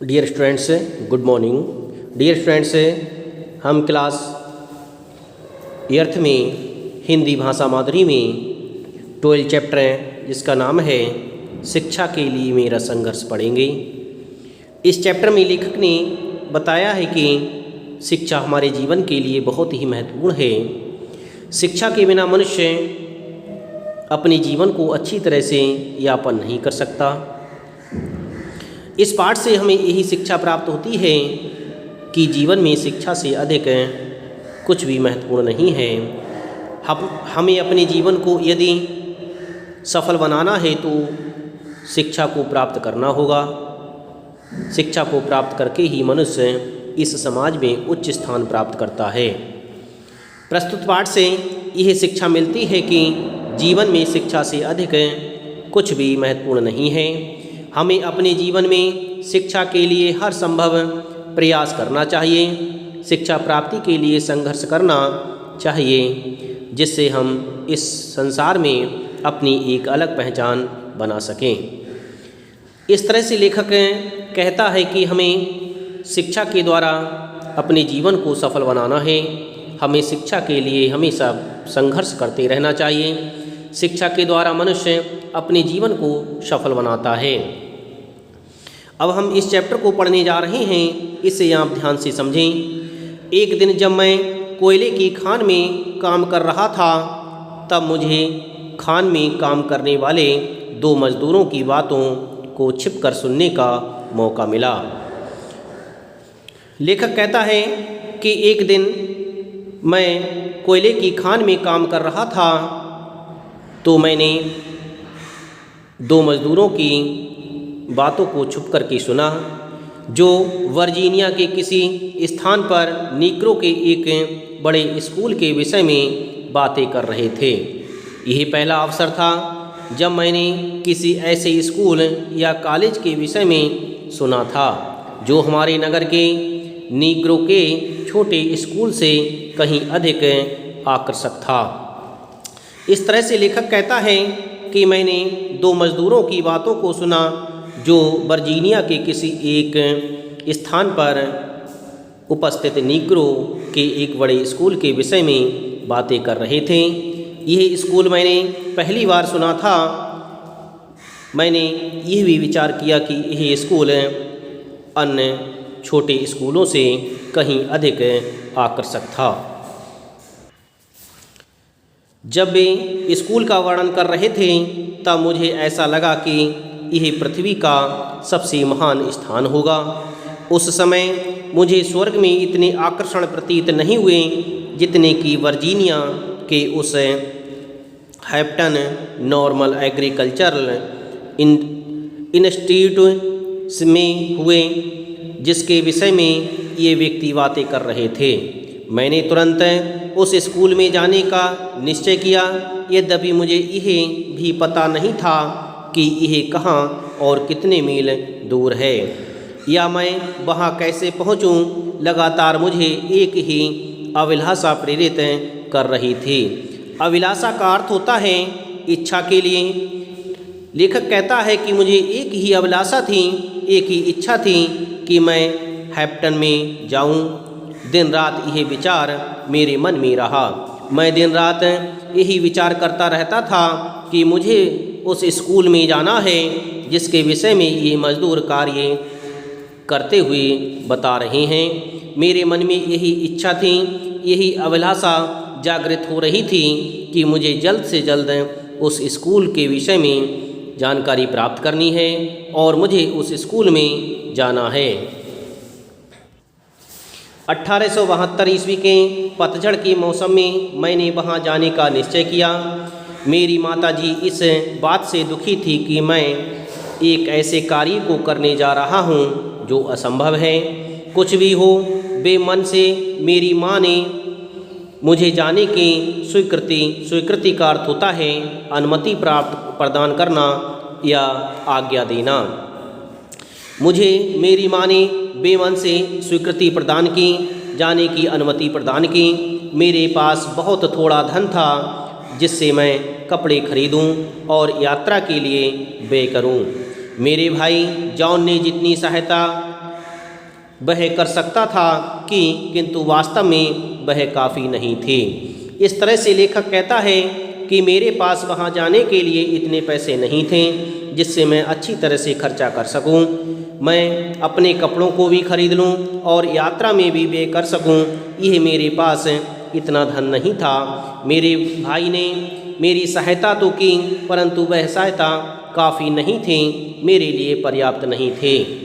Dear students, good morning. Dear students, हम class 8th में हिंदी भाषा माधुरी में 12 चैप्टर जिसका नाम है शिक्षा के लिए मेरा संघर्ष पढ़ेंगे। इस चैप्टर में लेखक ने बताया है कि शिक्षा हमारे जीवन के लिए बहुत ही महत्वपूर्ण है। शिक्षा के बिना मनुष्य अपने जीवन को अच्छी तरह से यापन नहीं कर सकता। इस पाठ से हमें यही शिक्षा प्राप्त होती है कि जीवन में शिक्षा से अधिक कुछ भी महत्वपूर्ण नहीं है। हमें अपने जीवन को यदि सफल बनाना है तो शिक्षा को प्राप्त करना होगा। शिक्षा को प्राप्त करके ही मनुष्य इस समाज में उच्च स्थान प्राप्त करता है। प्रस्तुत पाठ से यह शिक्षा मिलती है कि जीवन में शिक्षा से अधिक कुछ भी महत्वपूर्ण नहीं है। हमें अपने जीवन में शिक्षा के लिए हर संभव प्रयास करना चाहिए। शिक्षा प्राप्ति के लिए संघर्ष करना चाहिए, जिससे हम इस संसार में अपनी एक अलग पहचान बना सकें। इस तरह से लेखक कहता है कि हमें शिक्षा के द्वारा अपने जीवन को सफल बनाना है। हमें शिक्षा के लिए हमेशा संघर्ष करते रहना चाहिए। शिक्षा के द्वारा मनुष्य अपने जीवन को सफल बनाता है। अब हम इस चैप्टर को पढ़ने जा रहे हैं, इसे आप ध्यान से समझें। एक दिन जब मैं कोयले की खान में काम कर रहा था, तब मुझे खान में काम करने वाले 2 मजदूरों की बातों को छिपकर सुनने का मौका मिला। लेखक कहता है कि एक दिन मैं कोयले की खान में काम कर रहा था, तो मैंने 2 मजदूरों की बातों को छुप कर के सुना, जो वर्जीनिया के किसी स्थान पर नीग्रो के एक बड़े स्कूल के विषय में बातें कर रहे थे। यह पहला अवसर था जब मैंने किसी ऐसे स्कूल या कॉलेज के विषय में सुना था जो हमारे नगर के नीग्रो के छोटे स्कूल से कहीं अधिक आकर्षक था। इस तरह से लेखक कहता है कि मैंने 2 मजदूरों की बातों को सुना जो वर्जीनिया के किसी एक स्थान पर उपस्थित नीग्रो के एक बड़े स्कूल के विषय में बातें कर रहे थे। यह स्कूल मैंने पहली बार सुना था। मैंने यह भी विचार किया कि यह स्कूल अन्य छोटे स्कूलों से कहीं अधिक आकर्षक था। जब वे स्कूल का वर्णन कर रहे थे, तब मुझे ऐसा लगा कि यह पृथ्वी का सबसे महान स्थान होगा। उस समय मुझे स्वर्ग में इतने आकर्षण प्रतीत नहीं हुए जितने कि वर्जीनिया के उस हैम्पटन नॉर्मल एग्रीकल्चरल इंस्टीट्यूट में हुए, जिसके विषय में ये व्यक्ति बातें कर रहे थे। मैंने तुरंत उस स्कूल में जाने का निश्चय किया, यद्यपि मुझे यह भी पता नहीं था कि यह कहाँ और कितने मील दूर है या मैं वहाँ कैसे पहुँचूँ। लगातार मुझे एक ही अभिलाषा प्रेरित कर रही थी। अभिलाषा का अर्थ होता है इच्छा के लिए। लेखक कहता है कि मुझे एक ही अभिलाषा थी, एक ही इच्छा थी कि मैं हैम्पटन में जाऊँ। दिन रात यह विचार मेरे मन में रहा। मैं दिन रात यही विचार करता रहता था कि मुझे उस स्कूल में जाना है जिसके विषय में ये मजदूर कार्य करते हुए बता रहे हैं। मेरे मन में यही इच्छा थी, यही अभिलाषा जागृत हो रही थी कि मुझे जल्द से जल्द उस स्कूल के विषय में जानकारी प्राप्त करनी है और मुझे उस स्कूल में जाना है। 1872 ईस्वी के पतझड़ के मौसम में मैंने वहां जाने का निश्चय किया। मेरी माताजी इस बात से दुखी थी कि मैं एक ऐसे कार्य को करने जा रहा हूं जो असंभव है। कुछ भी हो, बेमन से मेरी माँ ने मुझे जाने की स्वीकृति का अर्थ होता है अनुमति प्रदान करना या आज्ञा देना। मुझे मेरी माँ ने बेमन से स्वीकृति प्रदान की, जाने की अनुमति प्रदान की। मेरे पास बहुत थोड़ा धन था जिससे मैं कपड़े खरीदूं और यात्रा के लिए व्यय करूं। मेरे भाई जॉन ने जितनी सहायता वह कर सकता था किंतु वास्तव में वह काफ़ी नहीं थे। इस तरह से लेखक कहता है कि मेरे पास वहाँ जाने के लिए इतने पैसे नहीं थे जिससे मैं अच्छी तरह से खर्चा कर सकूं। मैं अपने कपड़ों को भी खरीद लूं और यात्रा में भी व्यय कर सकूं, यह मेरे पास इतना धन नहीं था। मेरे भाई ने मेरी सहायता तो की, परंतु वह सहायता काफ़ी नहीं थी, मेरे लिए पर्याप्त नहीं थे।